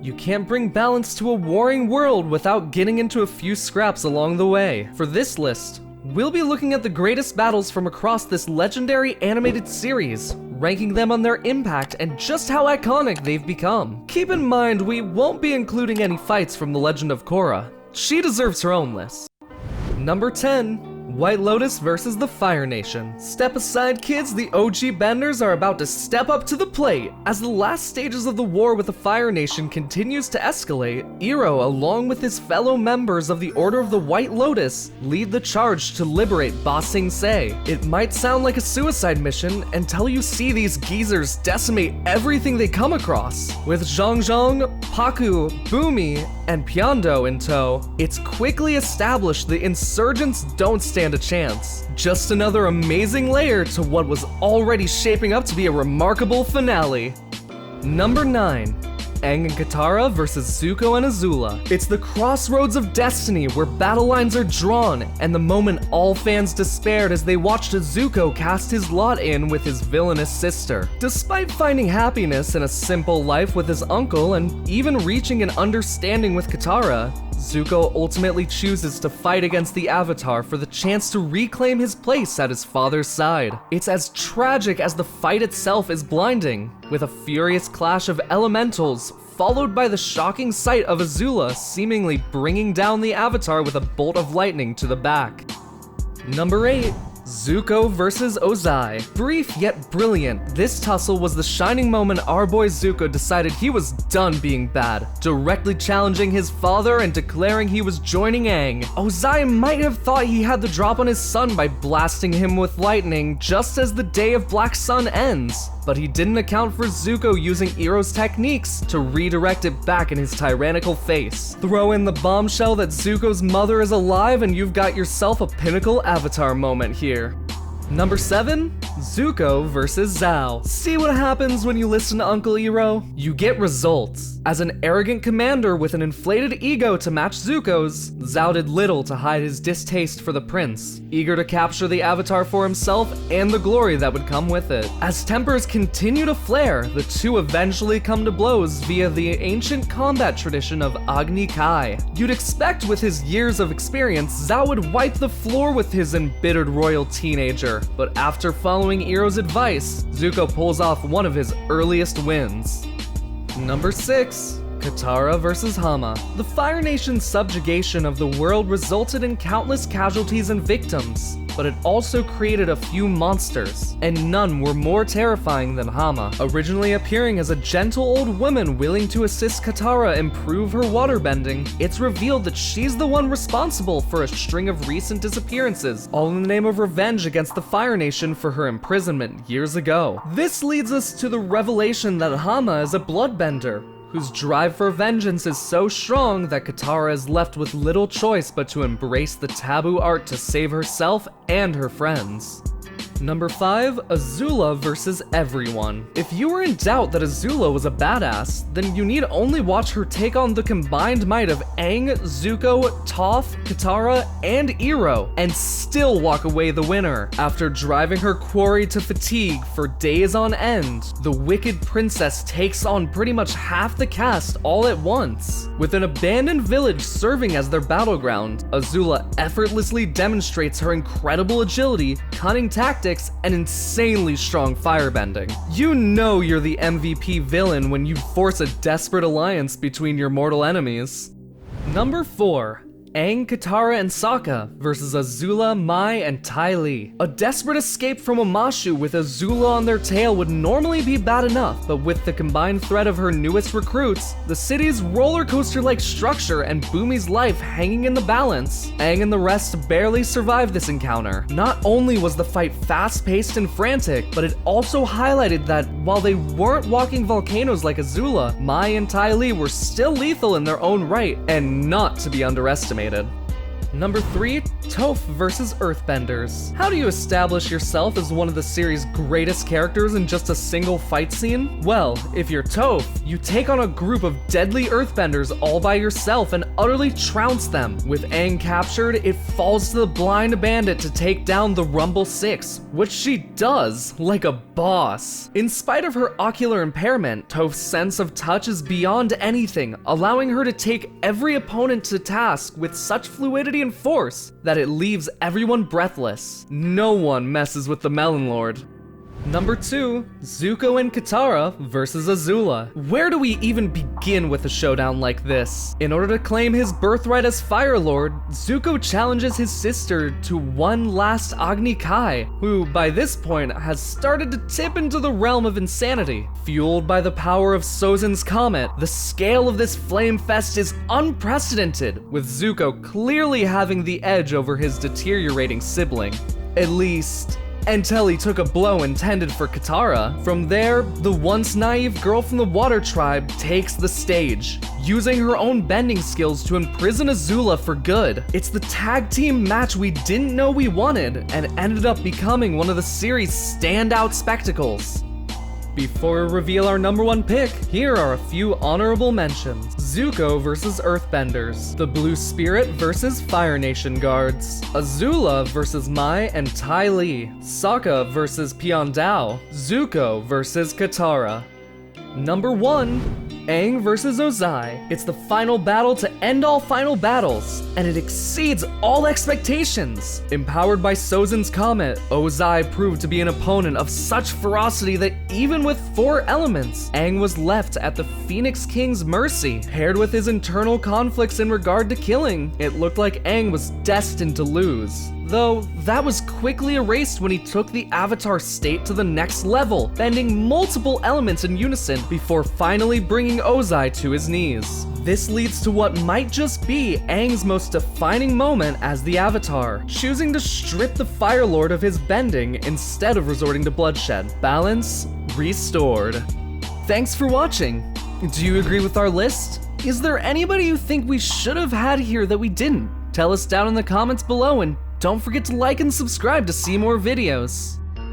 You can't bring balance to a warring world without getting into a few scraps along the way. For this list, we'll be looking at the greatest battles from across this legendary animated series, ranking them on their impact and just how iconic they've become. Keep in mind, we won't be including any fights from the Legend of Korra. She deserves her own list. Number 10. White Lotus versus the Fire Nation. Step aside, kids, the OG Benders are about to step up to the plate. As the last stages of the war with the Fire Nation continues to escalate, Iroh, along with his fellow members of the Order of the White Lotus, lead the charge to liberate Ba Sing Se. It might sound like a suicide mission until you see these geezers decimate everything they come across. With Zhang Zhang, Paku, Bumi, and Pyondo in tow, it's quickly established the insurgents don't stand a chance. Just another amazing layer to what was already shaping up to be a remarkable finale. Number 9. Aang and Katara versus Zuko and Azula. It's the crossroads of destiny where battle lines are drawn, and the moment all fans despaired as they watched Zuko cast his lot in with his villainous sister. Despite finding happiness in a simple life with his uncle and even reaching an understanding with Katara, Zuko ultimately chooses to fight against the Avatar for the chance to reclaim his place at his father's side. It's as tragic as the fight itself is blinding, with a furious clash of elementals, followed by the shocking sight of Azula seemingly bringing down the Avatar with a bolt of lightning to the back. Number 8. Zuko versus Ozai. Brief yet brilliant, this tussle was the shining moment our boy Zuko decided he was done being bad, directly challenging his father and declaring he was joining Aang. Ozai might have thought he had the drop on his son by blasting him with lightning just as the day of Black Sun ends, but he didn't account for Zuko using Iroh's techniques to redirect it back in his tyrannical face. Throw in the bombshell that Zuko's mother is alive and you've got yourself a pinnacle Avatar moment here. Number 7. Zuko versus Zhao. See what happens when you listen to Uncle Iroh? You get results. As an arrogant commander with an inflated ego to match Zuko's, Zhao did little to hide his distaste for the prince, eager to capture the Avatar for himself and the glory that would come with it. As tempers continue to flare, the two eventually come to blows via the ancient combat tradition of Agni Kai. You'd expect with his years of experience, Zhao would wipe the floor with his embittered royal teenager, but after following Iroh's advice, Zuko pulls off one of his earliest wins. Number 6. Katara versus Hama. The Fire Nation's subjugation of the world resulted in countless casualties and victims, but it also created a few monsters, and none were more terrifying than Hama. Originally appearing as a gentle old woman willing to assist Katara improve her waterbending, it's revealed that she's the one responsible for a string of recent disappearances, all in the name of revenge against the Fire Nation for her imprisonment years ago. This leads us to the revelation that Hama is a bloodbender, whose drive for vengeance is so strong that Katara is left with little choice but to embrace the taboo art to save herself and her friends. Number 5. Azula versus everyone. If you were in doubt that Azula was a badass, then you need only watch her take on the combined might of Aang, Zuko, Toph, Katara, and Iroh, and still walk away the winner. After driving her quarry to fatigue for days on end, the wicked princess takes on pretty much half the cast all at once. With an abandoned village serving as their battleground, Azula effortlessly demonstrates her incredible agility, cunning tactics, and insanely strong firebending. You know you're the MVP villain when you force a desperate alliance between your mortal enemies. Number 4. Aang, Katara, and Sokka versus Azula, Mai, and Ty Lee. A desperate escape from Omashu with Azula on their tail would normally be bad enough, but with the combined threat of her newest recruits, the city's roller coaster-like structure, and Bumi's life hanging in the balance, Aang and the rest barely survived this encounter. Not only was the fight fast-paced and frantic, but it also highlighted that while they weren't walking volcanoes like Azula, Mai and Ty Lee were still lethal in their own right, and not to be underestimated. Number 3, Toph versus Earthbenders. How do you establish yourself as one of the series' greatest characters in just a single fight scene? Well, if you're Toph, you take on a group of deadly Earthbenders all by yourself and utterly trounce them. With Aang captured, it falls to the blind bandit to take down the Rumble 6, which she does like a boss. In spite of her ocular impairment, Toph's sense of touch is beyond anything, allowing her to take every opponent to task with such fluidity and force that it leaves everyone breathless. No one messes with the Melon Lord. Number 2, Zuko and Katara versus Azula. Where do we even begin with a showdown like this? In order to claim his birthright as Fire Lord, Zuko challenges his sister to one last Agni Kai, who by this point has started to tip into the realm of insanity. Fueled by the power of Sozin's comet, the scale of this flame fest is unprecedented, with Zuko clearly having the edge over his deteriorating sibling. At least, until he took a blow intended for Katara. From there, the once naive girl from the Water Tribe takes the stage, using her own bending skills to imprison Azula for good. It's the tag team match we didn't know we wanted, and ended up becoming one of the series' standout spectacles. Before we reveal our number 1 pick, here are a few honorable mentions. Zuko versus Earthbenders, the Blue Spirit versus Fire Nation Guards, Azula versus Mai and Ty Lee, Sokka versus Piandao, Zuko versus Katara. Number 1, Aang versus Ozai. It's the final battle to end all final battles, and it exceeds all expectations. Empowered by Sozin's comet, Ozai proved to be an opponent of such ferocity that even with 4 elements, Aang was left at the Phoenix King's mercy. Paired with his internal conflicts in regard to killing, it looked like Aang was destined to lose. Though, that was quickly erased when he took the Avatar state to the next level, bending multiple elements in unison before finally bringing Ozai to his knees. This leads to what might just be Aang's most defining moment as the Avatar, choosing to strip the Fire Lord of his bending instead of resorting to bloodshed. Balance restored. Thanks for watching. Do you agree with our list? Is there anybody you think we should have had here that we didn't? Tell us down in the comments below, and don't forget to like and subscribe to see more videos.